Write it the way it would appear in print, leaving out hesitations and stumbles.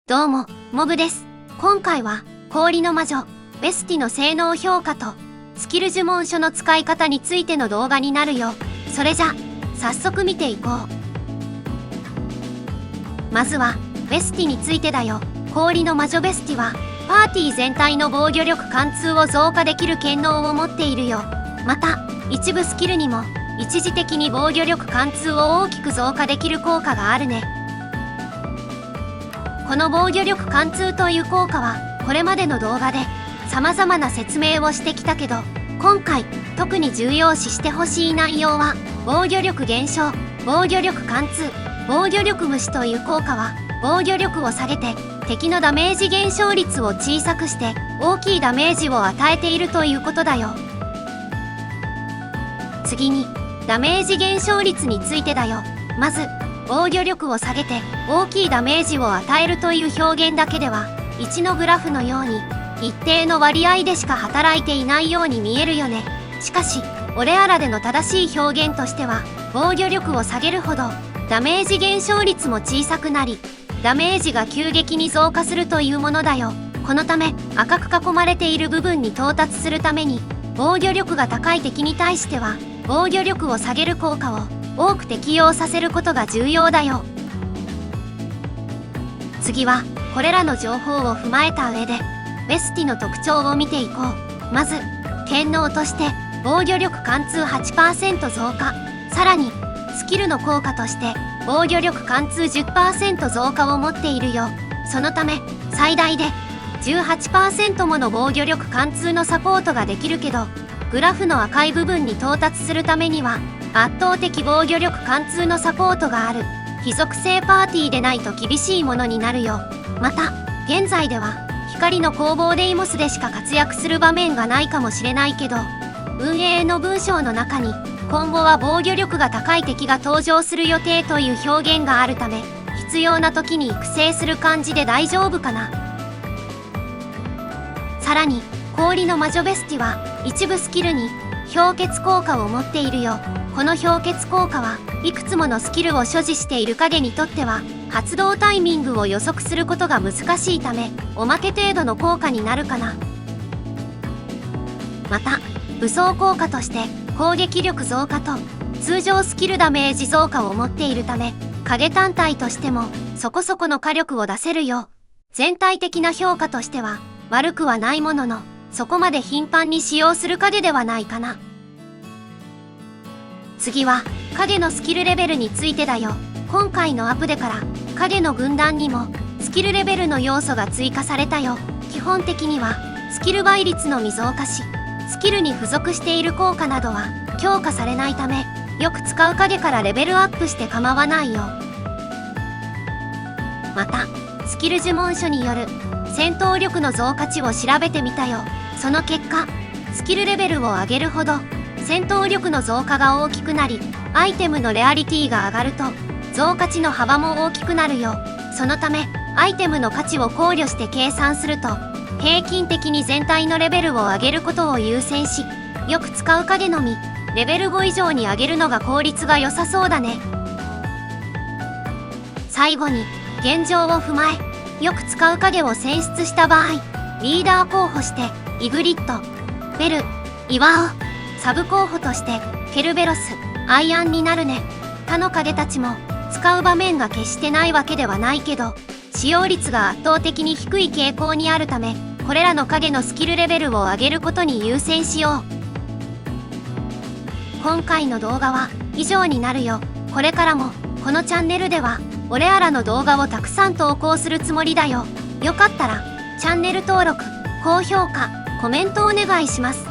どうも、モブです。今回は、氷の魔女、ベスティの性能評価と、スキル呪文書の使い方についての動画になるよ。それじゃ、早速見ていこう。まずは、ベスティについてだよ。氷の魔女ベスティは、パーティー全体の防御力貫通を増加できる権能を持っているよ。また、一部スキルにも、一時的に防御力貫通を大きく増加できる効果があるね。この防御力貫通という効果は、これまでの動画で様々な説明をしてきたけど、今回特に重要視してほしい内容は、防御力減少、防御力貫通、防御力無視という効果は、防御力を下げて敵のダメージ減少率を小さくして大きいダメージを与えているということだよ。次に、ダメージ減少率についてだよ。まず、防御力を下げて大きいダメージを与えるという表現だけでは1のグラフのように一定の割合でしか働いていないように見えるよね。しかしオレアラでの正しい表現としては防御力を下げるほどダメージ減少率も小さくなりダメージが急激に増加するというものだよ。このため赤く囲まれている部分に到達するために防御力が高い敵に対しては防御力を下げる効果を多く適用させることが重要だよ。次はこれらの情報を踏まえた上でベスティの特徴を見ていこう。まず権能として防御力貫通 8% 増加、さらにスキルの効果として防御力貫通 10% 増加を持っているよ。そのため最大で 18% もの防御力貫通のサポートができるけど、グラフの赤い部分に到達するためには圧倒的防御力貫通のサポートがある非属性パーティーでないと厳しいものになるよ。また現在では光の攻防デイモスでしか活躍する場面がないかもしれないけど、運営の文章の中に今後は防御力が高い敵が登場する予定という表現があるため、必要な時に育成する感じで大丈夫かな。さらに氷の魔女ベスティは一部スキルに氷結効果を持っているよ。この氷結効果はいくつものスキルを所持している影にとっては発動タイミングを予測することが難しいため、おまけ程度の効果になるかな。また武装効果として攻撃力増加と通常スキルダメージ増加を持っているため、影単体としてもそこそこの火力を出せるよ。全体的な評価としては悪くはないものの、そこまで頻繁に使用する影ではないかな。次は影のスキルレベルについてだよ。今回のアップデから影の軍団にもスキルレベルの要素が追加されたよ。基本的にはスキル倍率のみ増加し、スキルに付属している効果などは強化されないため、よく使う影からレベルアップして構わないよ。またスキル呪文書による戦闘力の増加値を調べてみたよ。その結果スキルレベルを上げるほど戦闘力の増加が大きくなり、アイテムのレアリティが上がると増加値の幅も大きくなるよ。そのためアイテムの価値を考慮して計算すると平均的に全体のレベルを上げることを優先し、よく使う影のみレベル5以上に上げるのが効率が良さそうだね。最後に現状を踏まえ、よく使う影を選出した場合、リーダー候補してイグリッド、ベル、イワオ、サブ候補としてケルベロス、アイアンになるね。他の影たちも使う場面が決してないわけではないけど、使用率が圧倒的に低い傾向にあるため、これらの影のスキルレベルを上げることに優先しよう。今回の動画は以上になるよ。これからもこのチャンネルではオレアラの動画をたくさん投稿するつもりだよ。よかったらチャンネル登録、高評価、コメントお願いします。